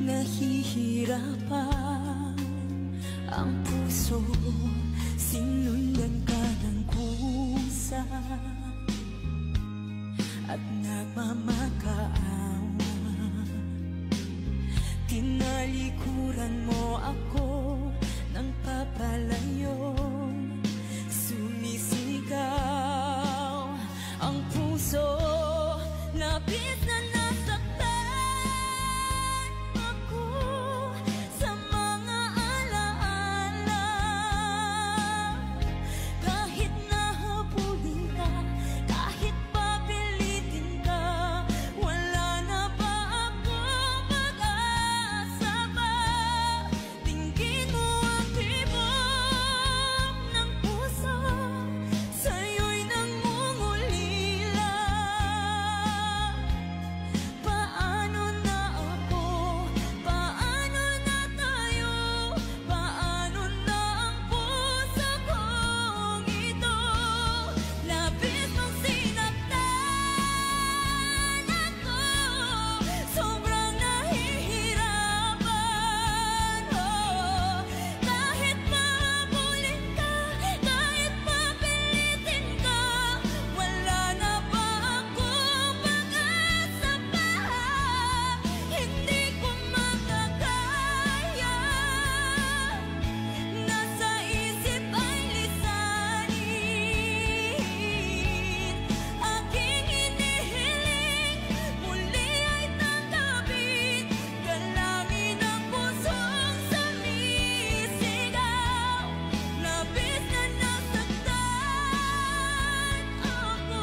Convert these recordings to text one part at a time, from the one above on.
nahihirapan ang puso, sinundan ka ng kusa at nagmamakaawa. Tinalikuran mo ako ng papalayo, sumisigaw ang puso, labis na nasaktan ako sa mga alaala. Kahit nahabulin ka, kahit papilitin ka, wala na ba ako mag-asa pa? Tingin mo ang tibok ng puso, sa'yo'y nangungulila. Paano na ako? Paano na tayo? Paano na ang puso kong ito? Labis mong sinaktan ako, sobrang nahihirapan. Kahit mahabulin ka, kahit papilitin ka, wala na ba ako mag-asa pa? Hindi ko makakaya, nasa isip ay lisanin. Aking hinihiling, muli ay tanggapin, dalangin ang pusong sumisigaw. Labis na nasaktan ako.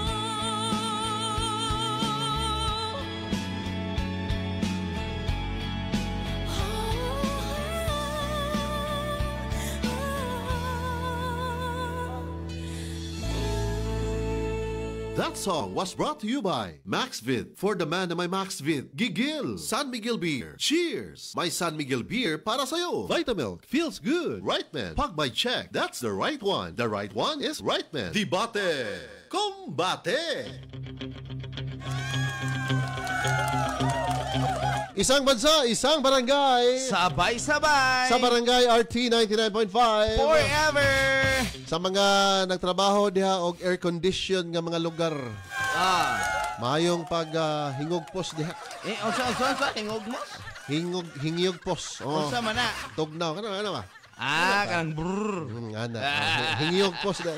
That song was brought to you by Maxvid. For the man na may Maxvid, Gigil, San Miguel Beer. Cheers! May San Miguel Beer para sa'yo. Vitamilk feels good. Right man. Pag may check, that's the right one. The right one is Right Man. Debate. Combate. Isang bansa, isang barangay. Sabay-sabay. Sa barangay RT 99.5. Forever. Sa mga nagtrabaho diha og air condition nga mga lugar. Mayong pag hingog-pos diha. Unsa hingog mo? Hingiyog pos. Unsa man na? Tugnaw ano ba? Kanang brrr. Ana. Hingiyog pos da.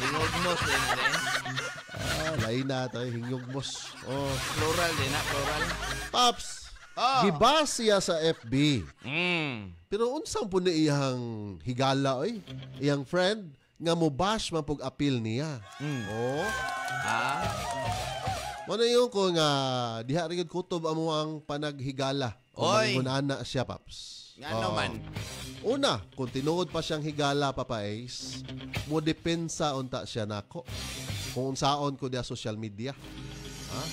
Hingog mo din. Lain na tayo hingiyog pos. Plural din na, plural. Paps. Gibas siya sa FB. Pero unsang po na iyang higala oy? Iyang friend nga mo bash man pug appeal niya. Mo na yung ko nga diha rin kutob amo ang panaghigala. Oy. Mangunana siya, Paps. Nga naman. Una, kung tinuod pa siyang higala, Papa Ace, mo depensa unta siya nako. Kung unsaon ko diha social media.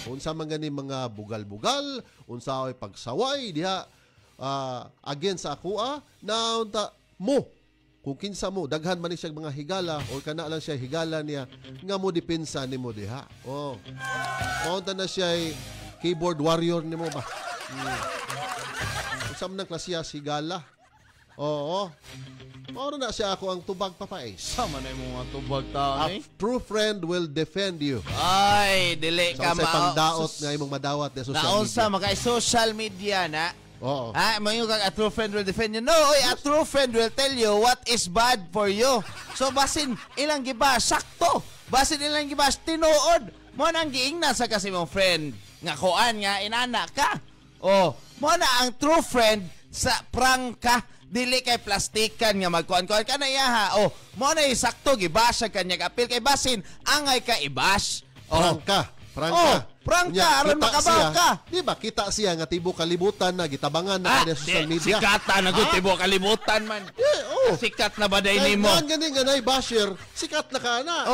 Unsa man gani mga bugal-bugal, unsa ay pagsaway diha against sa ako na unta mo. Kung kinsa mo daghan man ni siya mga higala o kana lang siya higala niya nga mo depensa nimo diha. Maunta na siya keyboard warrior nimo ba? Unsa man klase higala? Mauro na siya ako ang tubag, Papa Ace. Sama na yung mga tubag tao A true friend will defend you. Ay, dili ka sa pangdaot nga imong madawat sa social naunsa media. maka-social media na. Oo. Mayo kag a true friend will defend you. No, a true friend will tell you what is bad for you. So basin ilang giba sakto. Basin ilang giba tinuod. Mo nang giingna sa kasi mong friend nga kuan nga inana ka. Mo na ang true friend sa prangka. Dili kay plastikan nga magkuan-kuan ka na iyaha. Mo na sakto gibasa kanya apil kay basin angay ka ibash. Prangka aron makabaw ka. Di ba kita siya nga tibo kalibutan na gitabangan na sa social media. Sikata na gud tibo kalibutan man. Sikat na ba day nimo? Kaya gani nga nay basher, sikat na ka na.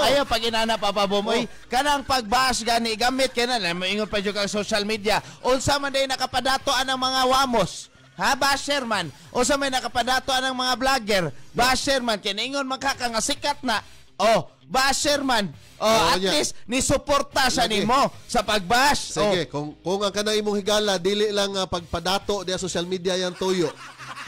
Ayaw pag inana papabom. Kanang pagbash gani gamit kay na moingon pa jud kag social media. Unsa man day nakapadatoan ang mga wamos? Basher man. O sa may nakapadatoan ng mga vlogger, basher man. Kinaingon magkaka nga sikat na. basher man. Oo, At nya. least nisuporta siya Lagi. nimo sa pagbash. Sige, kung ang kanang imong higala dili lang pagpadato diha social media yang tuyo.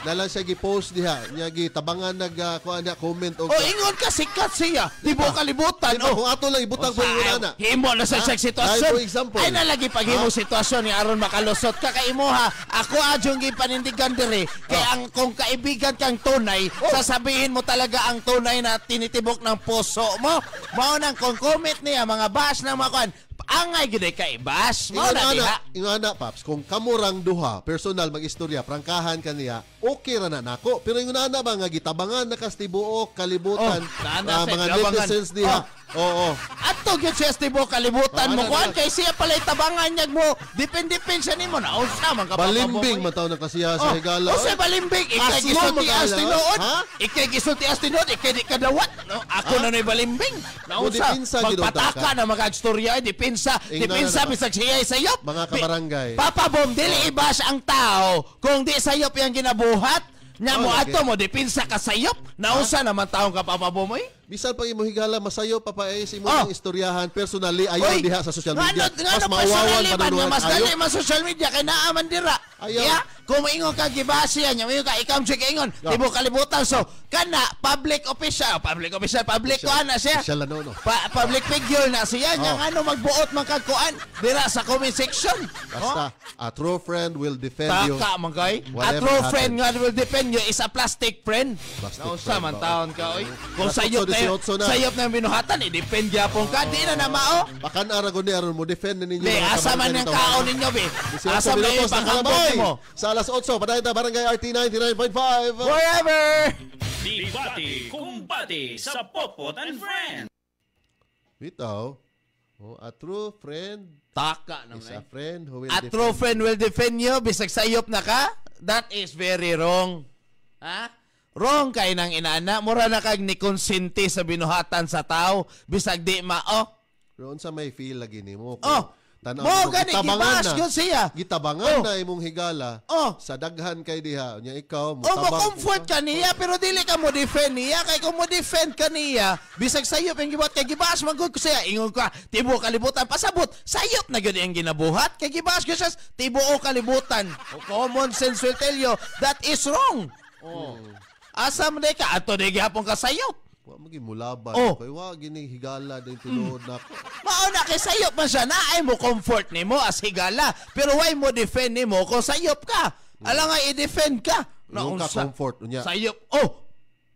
Nalang siya gi-post diha, nya gitabangan kuha niya comment og Ingon ka sikat siya. Tibo kalibutan. Di ba, kung ato lang ibutang po yung una. Himo na sa Ha? siyang sitwasyon. Ay, for example. Ay nalagi paghimo sitwasyon ni aron makalusot ka kay imo ha. Ako adyong gipanindigan diri kay ang kung kaibigan kang tunay, sasabihin mo talaga ang tunay na tinitibok ng puso mo. Mao nang kung comment niya mga bash ng mga kuan, angay gid kay bash. Mao na diha. Ingana, Paps, kung kamurang duha, personal mag-istorya, prangkahan kaniya, okay ra na nako. Pero yung nana ba nga gitabangan na kastibuok, kalibutan, nana sa mga tabangan. netizens diha. Oo. Ato gyud siya tibo kalibutan mo kuan kay siya pala tabangan niya mo. Depende siya nimo na unsa man ka Balimbing mataw na kasiya sa higala. O sa balimbing, ikay Aslo gisulti magkala. as tinuod. Ha? Ikay gisulti as tinuod, ikay di kadawat. No, ako na no'y balimbing. O, Naunsa, dipinsa, gidong magpataka taka. na mag-agstorya, dipinsa, Ingnan na. bisag siya sayop. Mga kabarangay. Papa Bom, dili ibas ang tao kung di sayop yung ginabuhat. Nya mo lagi. ato mo, dipinsa ka sayop. Naunsa naman taong ka Papa Bom, oy? Bisan pag imo higala masayo papaay sa imo Oh. ng istoryahan personally ayo Oy, diha sa social media. Ngano Mas personally maawawan man, panunuan mas ayo. dali man social media kay naa man dira. Ayaw. Kaya kung maingon ka gibasiya nya, maingon ka ikaw siya kaingon, tibo kalibutan so kana public official public kuan na siya. Siya lang no. Public figure na siya nya Oh. ngano magbuot man kag kuan dira sa comment section. Basta a true friend will defend you. Taka man kay. A Whatever true happens. friend nga will defend you is a plastic friend. Plastic Nausa friend man ba? taon ka oy. Kung Alas sayop 8:18 na. sayop na binuhatan i-defend gyapon ka di na mao. Bakan aragon ni aron mo defend ninyo. Be, mga asa man kabarangay ang nito. kaon ninyo, be? 18 Asa man minutos yung ng pangkambot Kalaboy. mo? Sa alas 8, Padayta Barangay RT 99.5. Forever! Debate, kumbate sa Popot and Friends. Bitaw. Oh, a true friend Taka is naman. a friend who will A defend true friend will defend you, bisag sayop na ka? That is very wrong. Ha? Wrong kay nang inana. Mura na kag ni konsinti sa binuhatan sa tao, bisag di mao. Roon sa may feel lagi nimo. Oh, Tanaw mo mo, gani gitabangan gibas na. gyud siya. Gitabangan Oh. na imong higala. Oh. Sa daghan kay diha. Nya ikaw mo O mo comfort ka niya pero dili ka mo defend niya kay kung mo defend ka niya bisag sayop ang gibuhat kay gibas man gud ko siya ingon ka tibo kalibutan pasabot sayop na gyud ang ginabuhat kay gibas ko siya tibo o kalibutan. O, common sense will tell you that is wrong. Oh. Asa man ka ato di gyapon ka sayop. Wa magi mulaban. Oh. Kay wa gini higala din tinuod nako. Mao na kay sayop man siya na ay mo comfort nimo as higala pero why mo defend nimo kung sayop ka. Alang nga i-defend ka. Yung ka Naunsa? comfort unya. Sayop. Oh.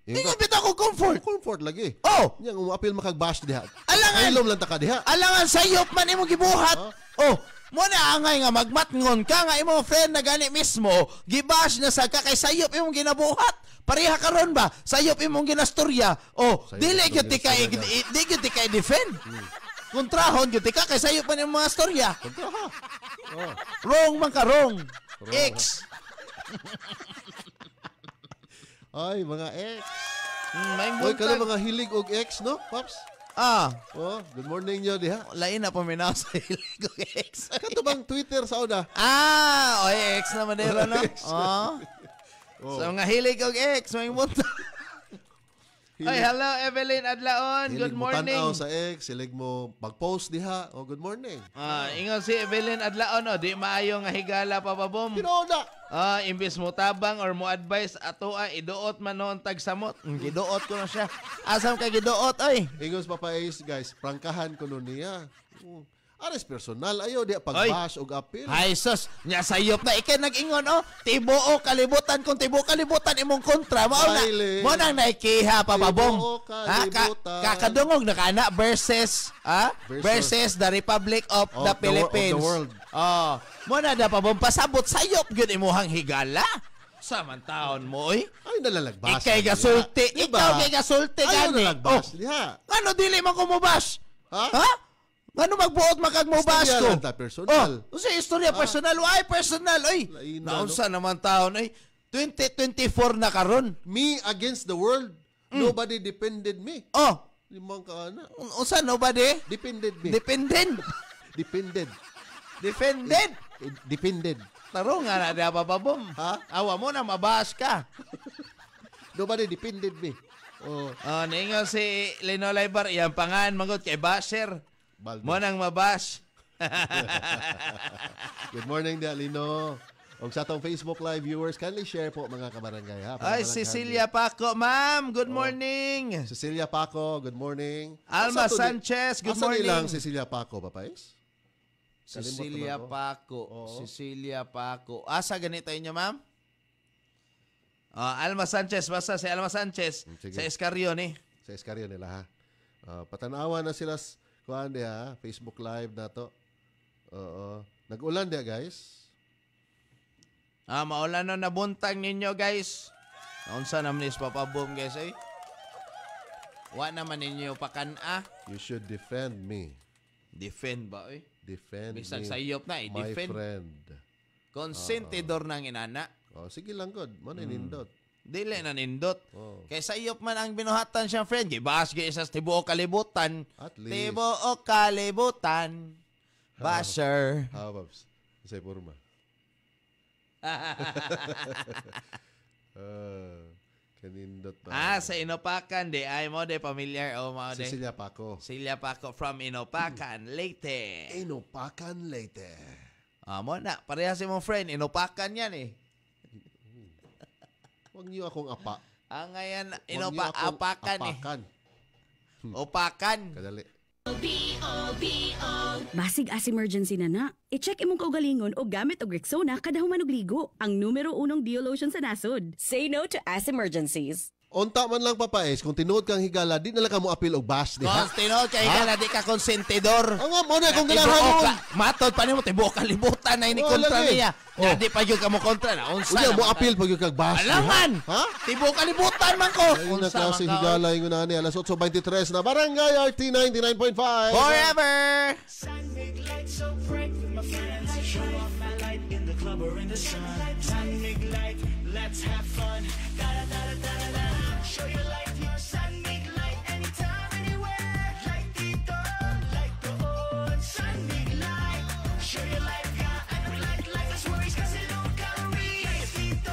Yung Ingin ka- bitaw ko comfort. Comfort lagi. Oh. Nya ang apil makagbash diha. Alangan. Ilom lang ta ka diha. Alangan sayop man imo gibuhat. Oh, mo na angay nga magmatngon ka nga imong friend na gani mismo, gibash na sa ka kay sayop imong ginabuhat. Pareha karon ba? Sayop imong ginastorya. Oh, Sayop dili imong gyud ti kay ginastorya. di gyud ti kay defend. Kontrahon gyud ti ka kay sayop man imong mga storya. Wrong man ka wrong. X. Ay, mga ex. May Oy, kana buntag. mga hilig og ex, no? Pops. Ah, Oh, good morning nyo diha. lain na paminaw sa hilig ko X. Kato bang Twitter sa una? Ah, oy X na madera no. X. Oh. Oh. So nga hilig og X, may munta. Ay, hello Evelyn Adlaon. Hilig Good mo morning. tanaw sa ex, hilig mo mag-post diha. Oh, good morning. Ingon si Evelyn Adlaon, di maayo nga higala pa babom. Pinoda. Imbis mo tabang or mo advice ato iduot man noon tagsamot. Giduot ko na siya. Asam ka giduot oy. Ingos Papa Ace, guys, prangkahan ko nun niya. Ares personal, ayaw diha pag-bash og apil. Ay sus, nya sayop na ikay nag-ingon tibo o kalibutan kung tibo kalibutan imong kontra Baile. mo nang naikiha pa babom. Tibo o kalibutan. Kakadungog na kana versus versus the Republic of Of the the Philippines. world. Oh, mo na da pabom pasabot sayop gyud imuhang higala. Samantaon mo oy. Ay, nalalagbas. Ikay gasulti, ikaw kay gasulti Ayaw gani. nalagbas diha. Ano dili man ko mubash? Ha? Ha? Ano magbuot makagmubash Istorya ko? lang ta, personal. Oh, sa istorya personal, why personal, oy. Lain na, Naunsa naman taon, oy. 2024 na karon. Me against the world. Nobody depended me. Oh, Limang ka na. unsa nobody? Depended me. Dependent. Depended. Defended. Depended. Taro nga na diya bababom. Ha? Awa mo na mabash ka. Nobody depended me. Oh, Ningon si Lino Laybar, iyang pangan, mangot kay Basher. Baldo. Mo nang mabash. Good morning, Lino. Og sa atong Facebook Live viewers, kindly share po mga kabarangay. Ha? Ay, Cecilia Paco, ma'am. Good morning. Cecilia Paco, good morning. Alma Asa to Sanchez, good asa morning. nilang Cecilia Paco, papais? Cecilia Kalimot naman ko. Paco. Oo. Cecilia Paco. Asa ganito inyo, ma'am? Alma Sanchez. Basta si Alma Sanchez. Sige. Sa Escarion, eh. Sa iskaryo nila, ha? Patanawan na sila, kuhaan diha, Facebook Live na to. Oo. Nag-ulan diha, guys. Maulan na nabuntag ninyo, guys. Naunsa naman is papaboom, guys, eh. Wa naman ninyo pakana. You should defend me. Defend ba, eh? Defend Bisag me, sayop na, my i-defend. friend. Konsentidor ng inana. Sige lang, God. Mo nindot. Dili na nindot. Oh. Kay sayop man ang binuhatan siyang friend. Gibas gyud sa tibuok kalibutan. At least. Tibuok kalibutan. Basher. Ha, Babs? Sa purma. Kanindot pa. Sa Inopacan di ay mo de familiar o mo de. Cecilia Paco. Cecilia Paco from Inopacan, Leyte. Inopacan Leyte. Mo na pareha si mong friend Inopacan yan eh. Huwag niyo akong apa. Ngayon Huwag niyo akong Apakan eh. apakan. Opakan. Kadali. Basig as emergency na. I-check imong kaugalingon o gamit og Rexona kada human og ligo. Ang numero 1 Dio lotion sa nasod. Say no to as emergencies. Unta man lang, papais, kung tinuod kang higala, di na lang ka mo apil og bas, di ha? Konstino kay ka na di ka konsentidor. Ang nga mo na, kung ganahan mo. Matod pa nimo tibuok kalibutan na ini Oh, kontra lagi. niya. Oh. Di pa gyud ka mo kontra na. Unsa? Unya, mo naman apil pag yung kag bas, di ha? Alangan. Ha? Tibuok kalibutan man ko. Ayun na Unsa klase man ka? higala yung unani, alas 8:23 na Barangay RT 99.5. Forever. Sun make light so bright with my friends. Show off my light in the club or in the sun. Sun make light, let's have fun. Da da da da da da. Show your light, your sun make light anytime, anywhere. Light dito, light doon. Sun make light. Show your light, yeah. Anong light, lightless worries kasi low calories. Light dito,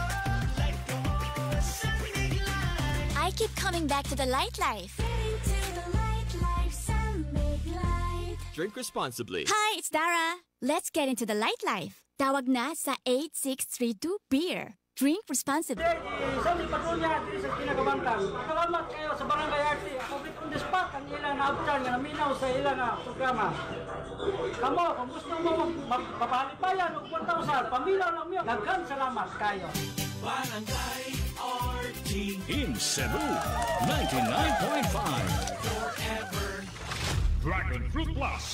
light doon. Sun make light. I keep coming back to the light life. To the light life, some make light. Drink responsibly. Hi, it's Dara. Let's get into the light life. Tawag na sa 8632 Beer. Drink responsibly. Isang ipatuloy natin sa kinagabantang. Salamat kayo sa Barangay RT. Ako on the spot ang ilang naabtan nga naminaw sa ilang programa. Kamo, kung gusto mo magpapalipayan o 1,000, pamilaw lang mo. Daghan salamat kayo. Barangay RT. In Cebu, 99.5. Forever. Dragon Fruit Plus.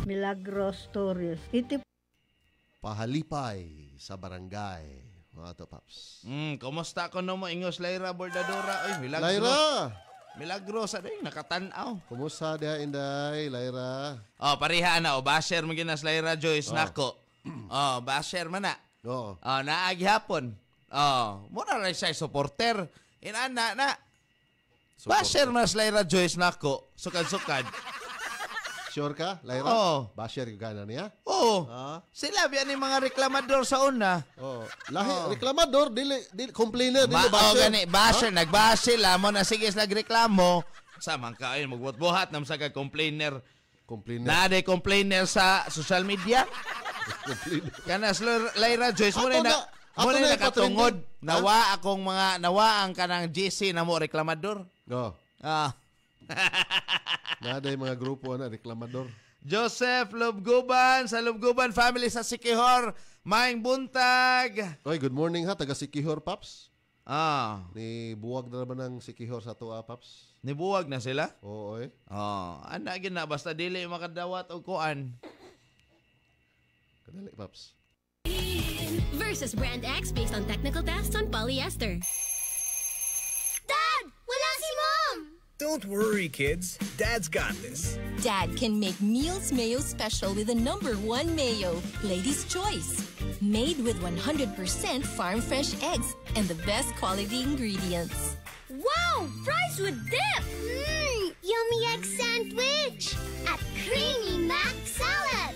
Milagros Torres. Iti Pahalipay sa barangay. Mga to, Paps. Kumusta ko no mo ingos Lyra Bordadora? Oy, milagro. Lyra! Milagro sa day nakatanaw. Kumusta diha, Inday? Lyra? Pariha na o basher mo ginas Lyra Joyce nako. Basher man na. Oo. Naagi hapon. Muna rin siya supporter. Inana na. Basher mas Lyra Joyce nako. Sukad-sukad. Sure ka, Lyra? Oo. Basher yung gana niya? Oo. Ha? Sila biyan ni mga reklamador sa una. Oh, lahi reklamador dili complainer dili basher. Gani, basher, nagbasher mo na sige nagreklamo. Sa man kain magbuhat nam sa complainer. Complainer. Na day complainer sa social media. Complainer. Kana Lyra Joyce mo Ato na na- mo ato na na nakatungod. ipatrending. Nawa ang kanang GC na mo reklamador. Oh, naday mga grupo na reklamador. Joseph Lubguban sa Lubguban family sa Sikihor. Maing buntag. Oy, good morning ha, taga Sikihor, Paps. Ni Ni buwag na naman ng Sikihor sa tuwa, Paps. nibuwag na sila. Oo, oy. Ana gyud na basta dili makadawat og kuan. Kadali, Paps. Versus Brand X based on technical tests on polyester. Dad! Wala si Mom! Don't worry, kids. Dad's got this. Dad can make meals mayo special with the #1 mayo, Lady's Choice. Made with 100% farm fresh eggs and the best quality ingredients. Wow! Fries with dip! Yummy egg sandwich! At creamy mac salad!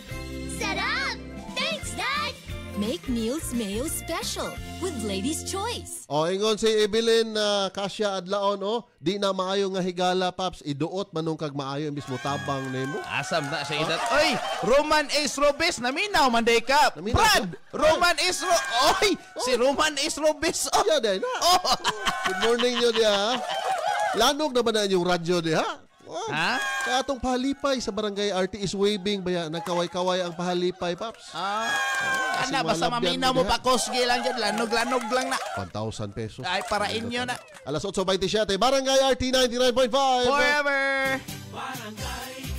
Set up! Thanks, Dad! Make meals mayo special with Ladies' Choice. O, ingon si Evelyn na kasya adlaon, di na maayo nga higala, Paps. Iduot manong kag maayo, imbis mo tabang nimo. Asam na siya idat. Oy, Roman Ace Robes, naminaw, Manday ka. Brad, Roman Ace Oy, si Roman Ace Robes. Oh. Yeah, din. Good morning nyo diya. Lanog naman na yung radyo diya. Ha? Kaya atong pahalipay sa barangay RT is waving baya nagkaway-kaway ang pahalipay, Paps. Ana, basta maminaw mo pa kusgi lang dyan. Lanog-lanog lang na. 1,000 pesos. Ay, para inyo na. Alas 8:27, Barangay RT 99.5. Forever! Barangay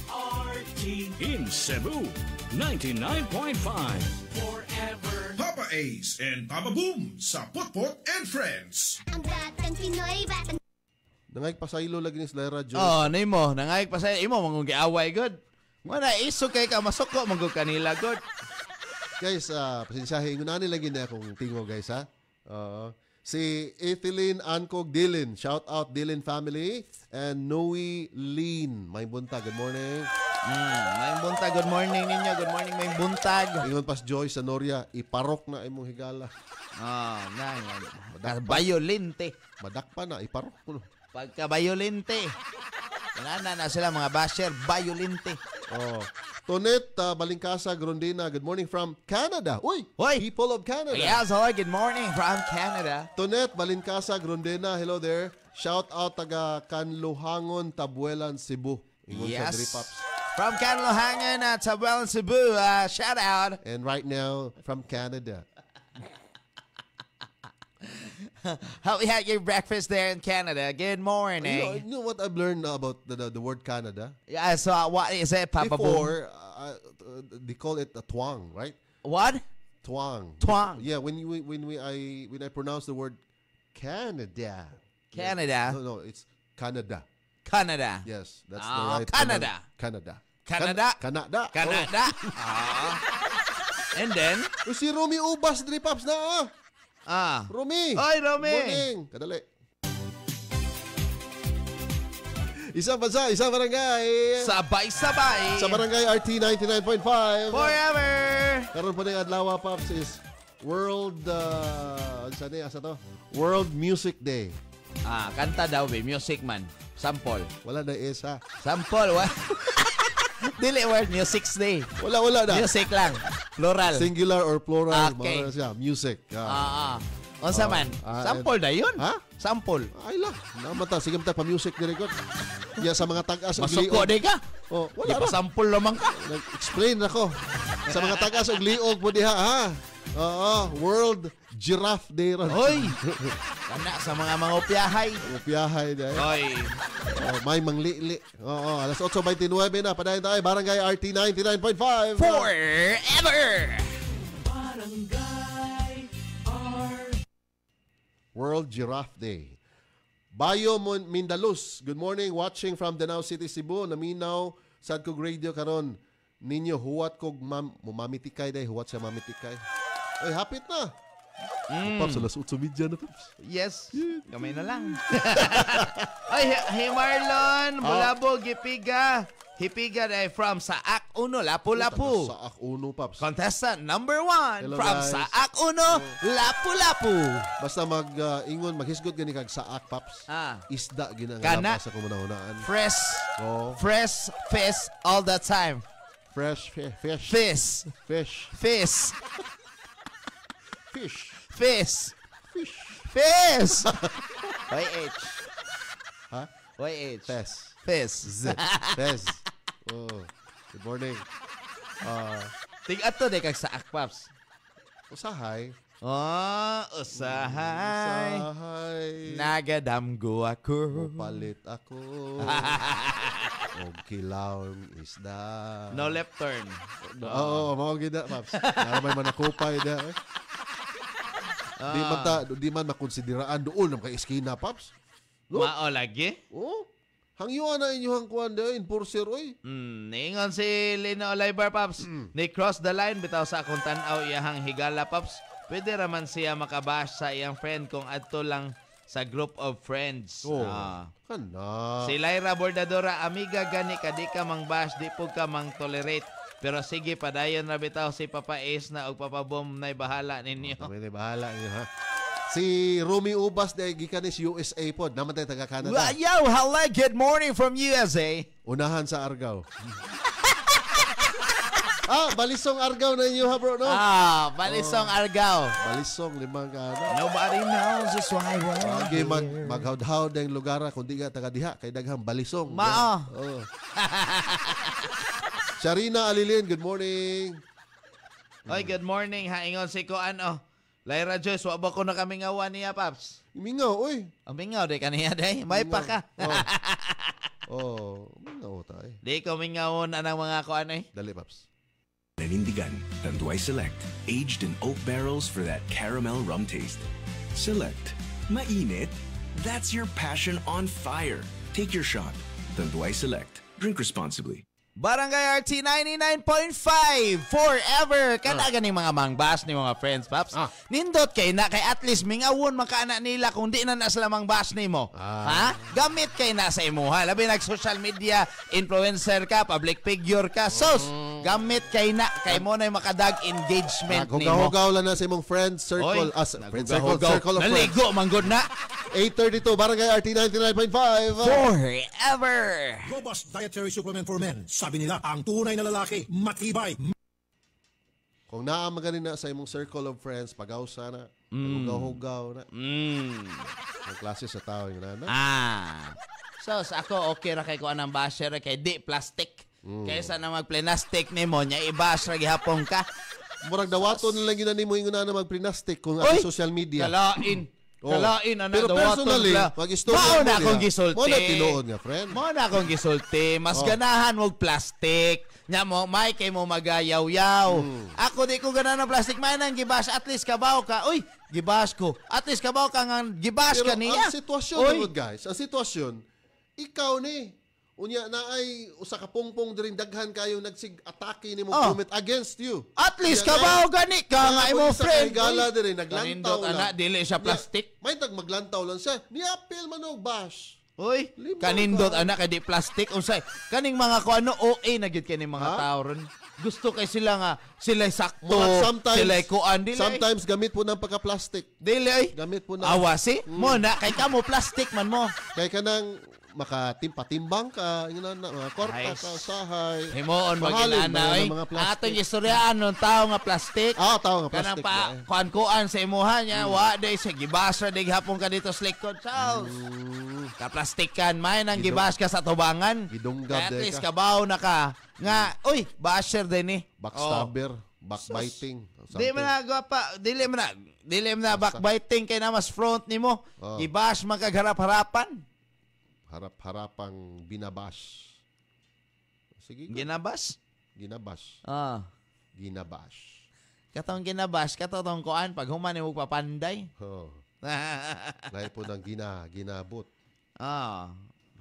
RT In Cebu, 99.5. forever. Papa Ace and Papa Boom sa Potpot and Friends. Ang batang Pinoy, batang Nangay pasaylo lagi ni sila radyo. Nimo, nangayik pa sa imo, mangong giaway, good. Muna, iso kay ka masuko, mangong kanila, good. Guys, pasensyahe, ingunahan lagi na akong tingo, guys, ha? Si Etheline Ancog Dillon. Shout out Dillon family. And Noe Lean. May buntag. Good morning. May buntag. Good morning ninyo. Good morning, may buntag. Ingon pas Joy sa Noria. Iparok na imong higala. Bayolente. Madakpa na. Iparok mo. Pagka-bayolente. Na sila mga basher. Bayolente. Tonet Balingkasa Grondina. Good morning from Canada. Uy! People of Canada. Yes, hello. Good morning from Canada. Tonet Balingkasa Grondina. Hello there. Shout out taga Canluhangon, Tabuelan, Cebu. Ingon sa Dri Pops. From Canluhangon, Tabuelan, Cebu. Shout out. And right now, from Canada. How we had your breakfast there in Canada. Good morning. You know what I've learned about the word Canada? Yeah, so what is it, Papa Before, they call it a twang, right? What? Twang. Twang. Yeah, when I pronounce the word Canada. Canada? No, it's Canada. Canada. Yes, that's the right. Canada. Canada. Canada. Canada. Canada. And then? Si Romy Ubas, Dri Pops na Romy. Oy, Romy. Morning. Kadali. Isang bansa, isang barangay. Sabay-sabay. Sa barangay RT 99.5. Forever. Karon pa na adlaw, Pops, is World World Music Day. Kanta daw be, music man. Sample. Wala na isa. Sample, what? Dili word music day. Wala na. Music lang. Plural. Singular or plural. Okay. Siya, music. Unsa man? Sample na yun? Ha? Sample. Ay lang. Namata. Sige mata pa-music na record. Ya sa mga tagas. Masuko di ka? Wala di pa sample naman ka. Nag-explain ako. Sa mga tagas og liog mo diha, World Giraffe Day ron. Hoy! Kana sa mga upyahay. Upyahay day. Hoy. May manglili. Alas 8:29 na. Padayon tayo. Barangay RT 99.5. Forever! Barangay RT World Giraffe Day. Bayo Mindalus. Good morning. Watching from Danao City, Cebu. Naminaw. Sad kog radio karon. Ninyo huwat kog mamitikay day. Huwat siya mamitikay. Ay, hapit na. Pops, alas 8:30 na, Pops. Yes. Kamay na lang. Ay, hey Marlon. Bulabog, Hipiga. Hipiga ay from Saak Uno, Lapu-Lapu. Saak Uno, Pops. Contestant number 1 Hello, from guys. Saak Uno, Lapu-Lapu. Basta maghisgot gani kag Saak, Pops. Isda ginang Kana. sa kumunahunaan. Fresh. Fresh fish all the time. Fresh fish. Fish. Fish. Fish. Fish. Fish. Fish. Fish. YH. Ha? YH. Fes. Fish. Fes. Good morning. Ting-ato de kag Saak, Paps. Usahay. Usahay. Usahay. Nagadamgo ako. Palit ako. Og kilawng isda. No left turn. Oo, mao gid na, Paps. Naramay man nakupay da. Di man makonsideraan doon ng kay iskina, Paps. Mao lagi? Hangyuan na inyong kuan da enforcer oy. Ningon si Lino Oliver, Paps. Ni cross the line bitaw sa akong tan-aw iyang higala, Paps. Pwede raman siya makabash sa iyang friend kung adto lang sa group of friends. Kana. Si Lyra Bordadora, amiga gani ka di ka mang bash, di po ka mang tolerate. Pero sige, padayon na bitaw si Papa Ace na og Papa Boom na bahala ninyo. May bahala niyo, ha? Si Rumi Ubas de Gikanis USA pod. Naman tayo taga Canada. Well, yo, hello, good morning from USA. Unahan sa Argao. Balisong Argao na inyo ha, bro, no? Balisong Argao. Balisong, 5 ka, ano? Nobody knows this why we're Okay, maghawd-hawd na yung lugar kundi ka taga diha kay daghang balisong. Mao. Oh. Sharina Alilin, good morning. Oy, good morning. Haingon si ko ano. Lyra Joyce, waba ko na kami ngawan niya, Paps. Mingaw, oy. Ang mingaw, di kaniya, day. May pa ka. Mingaw tayo. Di ko mingawon anang mga ko ano eh. Dali, Paps. Nanindigan, Tanduay Select, aged in oak barrels for that caramel rum taste. Select, mainit, that's your passion on fire. Take your shot. Tanduay Select. Drink responsibly. Barangay RT 99.5 forever. Kada ganing mga mangbas ni mga friends, Paps. Nindot kay na kay at least mingawon makaana nila kung di na sila mangbas nimo. Ha? Gamit kay na sa imuha. Labi nag social media influencer ka, public figure ka. Sos, gamit kay na kay mo na makadag engagement nimo. Hugaw-hugaw lang na sa imong friend circle. Circle of friends. Naligo manggod na. 8:32 Barangay RT 99.5 forever. Robust dietary supplement for men. Sabi nila, ang tunay na lalaki, matibay. Kung naamaganin na sa imong circle of friends, pag-awsa na, hugaw-hugaw na. Ang klase sa tao yun na. So, ako okay ra kay ko anang basher kay di plastic. Kaysa na mag-plastic nimo nya i-bash ra gihapon ka. Murag dawaton na lang yun na nimo yung na mag-plastic kung ang social media. Kalain. Kalain ana pero personally, mag-istorya mo na akong gisulti. Mo na tinuod nga, friend. Mo na akong gisulti. Mas ganahan wag plastic. Nya mo, may kay mo magayaw-yaw. Ako di ko ganahan ng plastic. May nang gibash. At least kabaw ka. Uy, gibash ko. At least kabaw ka nga gibash ka niya. Pero ang sitwasyon, guys, ang sitwasyon, ikaw ni. Unya na ay usa ka pungpong diring daghan kayo nagsig-atake nimo comment against you. At least kabaw gani ka nga imo friend. Gala diri naglantaw lang. Dili siya plastic. May maglantaw lang siya. Ni-appeal man og bash. Uy, kanindot anak kay di plastic unsay. Kaning mga ko ano OA na gyud kani mga tao ron. Gusto kay sila nga sila sakto. Sila kuan dili. Sometimes gamit po ng pagka-plastic. Dili ay. Gamit po na. Awasi mo na kay kamo plastic man mo. Kay kanang makatimpa-timbang ka, mga korta ka, sahay. Himoon mag-inana, atong istoryaan ng tao nga plastic. Tao nga plastic. Kanang kuan-kuan sa imuha niya, day sa gibasra, day hapon ka dito sa likod, Charles. Ka-plastikan, may nang gibas ka sa tubangan. Gidunggab at least kabaw na ka. Nga, uy, basher din eh. Backstabber, backbiting. Di mo na gwapa, dili mo na backbiting kay na mas front nimo. Gibas magkagharap-harapan. Harap-harapang binabash. Sige. Ginabash? Ginabash. Ginabash. Katong ginabash, katong kuan pag human mo papanday. Lahi po ng ginabot.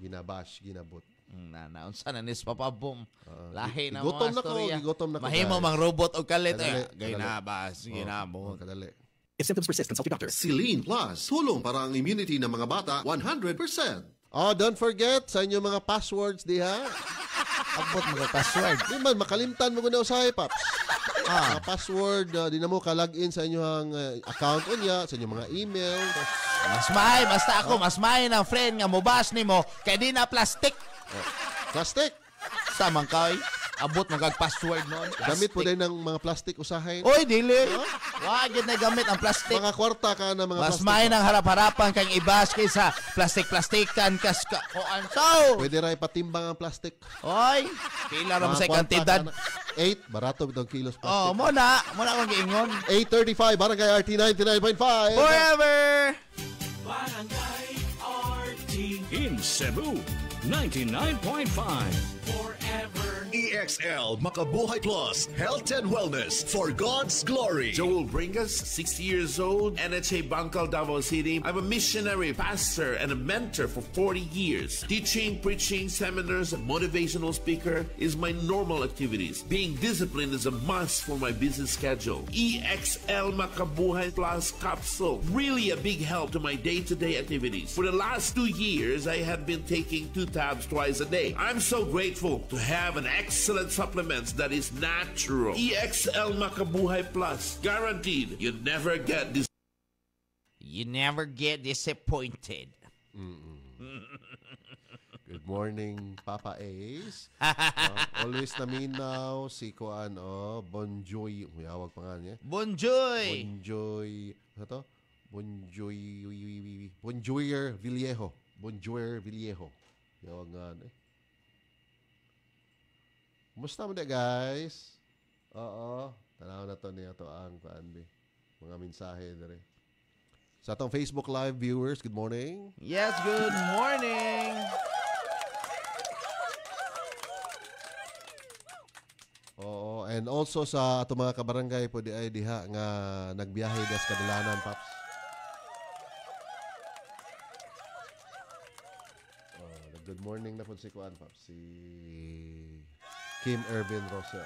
Ginabash, ginabot. Unsa na nis Papa Boom. Lahi na mga storya. Gigotom na ko. Mahimo mang robot o kalit. Ginabash, ginabot. Kadali. If symptoms persist, consult your doctor. Silene Plus, tulong para ang immunity ng mga bata 100%. Don't forget sa inyo mga passwords diha. Abot mga password. Di man makalimtan mo na usahay, Paps. Password, di na mo ka-login sa inyong account unya, sa inyong mga email. Mas may ng friend nga mobas nimo kay di na plastic. Plastic. Samang kay abot magag-password noon. Gamit po din ng mga plastic usahay. Oy, dili. Wag na gamit ang plastic. Mga kwarta ka na mga mas plastic. Mas may nang harap-harapan kang ibas kaysa plastic-plastikan kas ka. Pwede ra ipatimbang ang plastic. Oy, pila ra mo sa kantidad. 8, barato bitong kilos plastic. Mo na akong giingon. 8:35 Barangay RT 99.5. Forever. Barangay RT in Cebu 99.5. Forever. EXL Makabuhay Plus, Health and Wellness for God's Glory. Joel Bringas, 60 years old, NHA Bangkal, Davao City. I'm a missionary, pastor, and a mentor for 40 years. Teaching, preaching, seminars, and motivational speaker is my normal activities. Being disciplined is a must for my busy schedule. EXL Makabuhay Plus capsule, really a big help to my day-to-day activities. For the last 2 years, I have been taking 2 tabs twice a day. I'm so grateful grateful to have an excellent supplements that is natural. EXL Makabuhay Plus. Guaranteed, you never get this. You never get disappointed. Good morning, Papa Ace. Always naminaw si Kuan, Bonjoy. Uyawag pa nga niya. Bonjoy. Ano to? Bonjoyer Villejo. Bonjoyer Villejo. Uyawag nga niya. Kumusta mo na, guys? Oo. Tanaw na to niya to ang Kuan, mga mensahe na rin. Sa atong Facebook Live viewers, good morning. Yes, good morning. Oo, and also sa atong mga kabarangay po di ay diha nga nagbiyahe das kadalanan, Paps. Good morning na po si Kuan, Paps. Si Kim Ervin Rosel.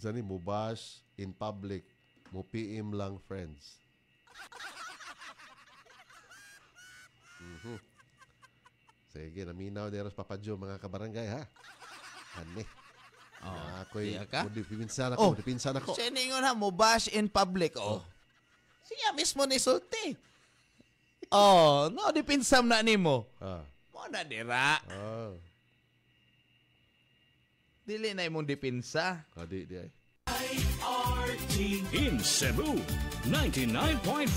Sani mo bash in public, mo PM lang friends. Sige, naminaw deros Papa Joe, mga kabarangay, ha? Ani. Ako'y dipinsan ako. Siya ningon ha, mo bash in public, siya mismo ni sulti. No, dipinsam na ni mo. Mo na dira. Dili na imong dipinsa. Di ay. In Cebu, 99.5.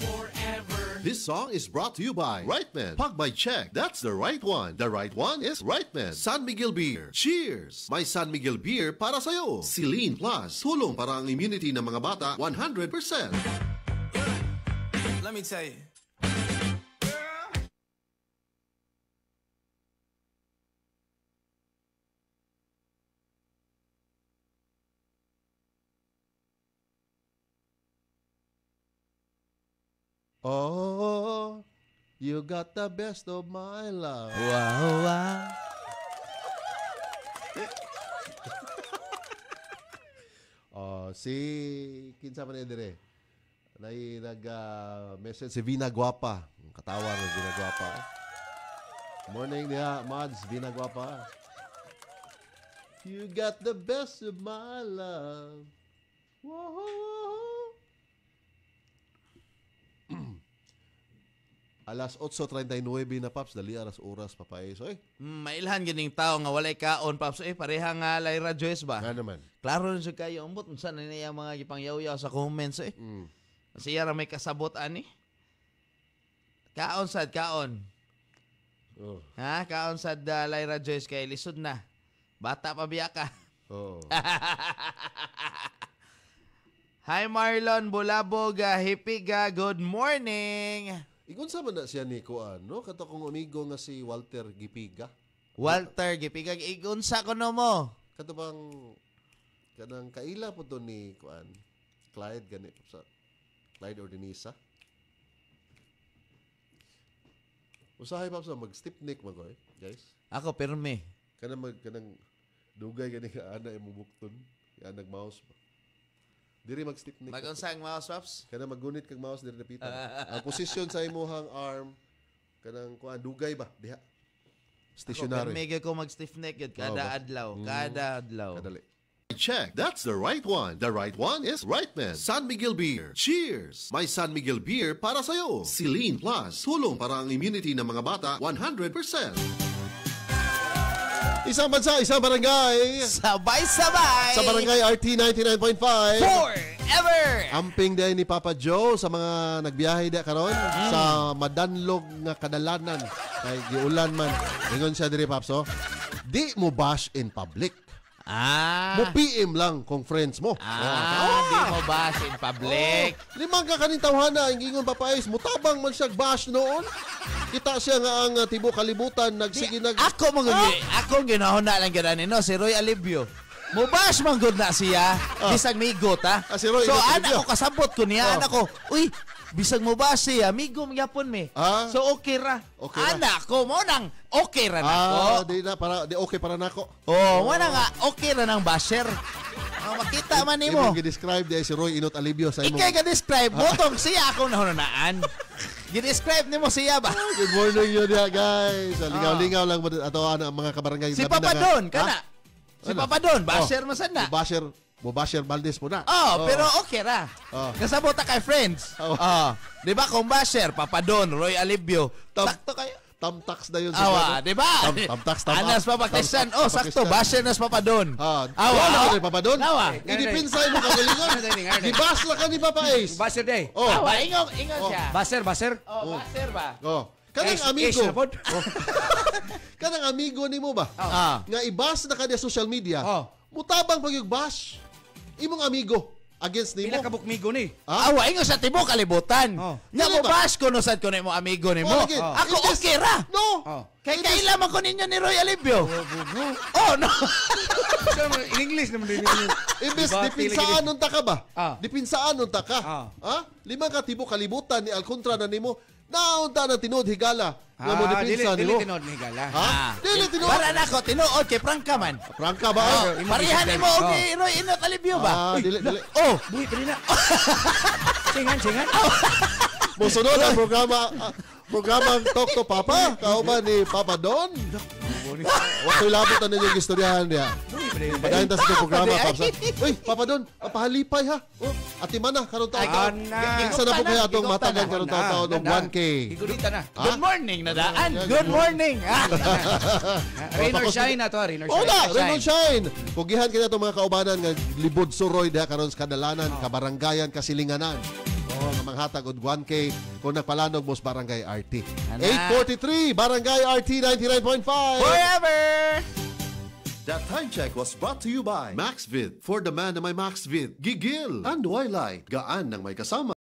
Forever. This song is brought to you by Rightman. Pag by check, that's the right one. The right one is Rightman. San Miguel Beer. Cheers! May San Miguel Beer para sa'yo. Celine Plus. Tulong para ang immunity ng mga bata 100%. Let me tell you. Oh, you got the best of my love. Wow. Si kinsa man dire. Nag-message si Vina Guapa. Katawa ng Vina Guapa. Morning niya, Mads, Vina Guapa. You got the best of my love. Whoa. Alas 8:39 na, Paps. Dali aras oras, Papa Ace. Mailhan ganing tao nga walay kaon, Paps. Pareha nga Lyra Joyce ba? Nga naman. Klaro rin siya kayo. Umbot, saan na niya mga gipangyaw-yaw sa comments, Siya ra may kasabot, ani. Kaon sad, kaon. Ha? Kaon sad Lyra Joyce kay lisod na. Bata pa biya ka. Hi, Marlon Bulabog, Hipiga. Good morning. Igon sa man na siya ni Kuan, no? Kato kong amigo nga si Walter Gipiga. Walter Gipiga, igon sa kuno mo. Kato bang kanang kaila po to ni Kuan? Clyde ganit sa Clyde or Denisa. Usahay pa sa mag-stiff neck magoy, guys. Ako perme. Kanang dugay gani ka ana imong bukton, ya nag-mouse pa. Diri mag-stiff neck. Mag-unsang mouse, Paps? Kanang maggunit kag mouse diri dapitan. Ang posisyon sa imong arm kanang kuan dugay ba diha. Stationary. Ako mega ko mag-stiff neck yun kada adlaw, kada adlaw. Kadali. Check, that's the right one. The right one is Rightman. San Miguel Beer. Cheers! May San Miguel Beer para sa'yo. Celine Plus. Tulong para ang immunity ng mga bata 100%. Isang bansa, isang barangay. Sabay-sabay. Sa barangay RT 99.5. Forever. Amping day ni Papa Joe sa mga nagbiyahe da karon sa madanlog nga kadalanan. Kay giulan man. Ingon siya diri, Papso. Di mo bash in public. Mo PM lang kung friends mo. Di mo bash in public. Limang ka kaning tawhana ang gingon Papa Ace, mutabang man siya bash noon. Kita siya nga ang tibo kalibutan nagsige nag Ako ang ginahon na lang gani no si Roy Alibio. Mo bash man gud na siya. Bisag migot si Roy, so ana ko kasabot ko niya ana ko. Uy, bisag mo bash siya, amigo magyapon me. So okay ra. Ana ko mo nang okay ra nako. Di na para di okay para nako. Mo na nga okay ra nang basher. Makita man nimo. Imong gi-describe di si Roy Inot Alibio sa imong. Ikay ka-describe mo tong siya akong nahununaan. Gi-describe nimo siya ba? Good morning yun ya, guys. Lingaw-lingaw lang ato ang mga kabarangay. Si Papa Don, kana. Si Papa Don, basher mo sana. Basher Valdez po na. Pero okay ra. Kasabot ta kay friends. Di ba kung basher, Papa Don, Roy Alibio, sakto kayo. Tamtax na yun. Di ba? Tamtax. Anas Papa Christian. Sakto, basher nas Papa Don. Wala ka ni Papa Don. Awa. Idipinsay mo kagalingon. Gibas na ka ni Papa Ace. Basher day. Awa, ingon siya. Basher. Basher ba? Kanang amigo. Kanang amigo nimo ba? Nga ibas na ka niya social media. Mutabang pag yung bash. Imong amigo. Against nimo. Pinakabukmigo ni. Awa, ingon sa tibo kalibutan. Nga mo bash ko no sad ko na mo amigo nimo. Ako okay ra. No. Kay kailan ko ninyo ni Roy Alibio? No. In English naman din. Imbes dipinsaan nun ta ka ba? Dipinsaan nun ta ka. Lima ka tibo kalibutan ni Alcontra na nimo. Naunta na tinuod higala. Nga mo dipinsa nimo. Dili tinuod ni higala. Dili tinuod. Para na ko tinuod kay prangka man. Prangka ba? Parihan nimo og ni Roy Inot Alibio ba? Dili. Buhi pa rin na. Singan. Musunod ang programang Talk to Papa. Kauban ni Papa Don. Wako'y labot na ninyong istoryahan niya. Padahin ta sa itong programa, Papsa. Uy, Papa Don, pahalipay ha. Ati mana, karong taon. Isa na po kaya itong matagan karong taon ng 1K. Higurita na. Good morning na daan. Good morning. Rain or shine na to, Rain or shine. Rain or shine. Pugihan kita itong mga kaubanan ng libod suroy diha karon sa kadalanan, kabarangayan, kasilinganan. Nga manghatag og 1K kung nagpalanog mo sa Barangay RT. 843 Barangay RT 99.5 Forever! That time check was brought to you by MaxVid. For the man na may MaxVid, gigil and wildlight, gaan ng may kasama.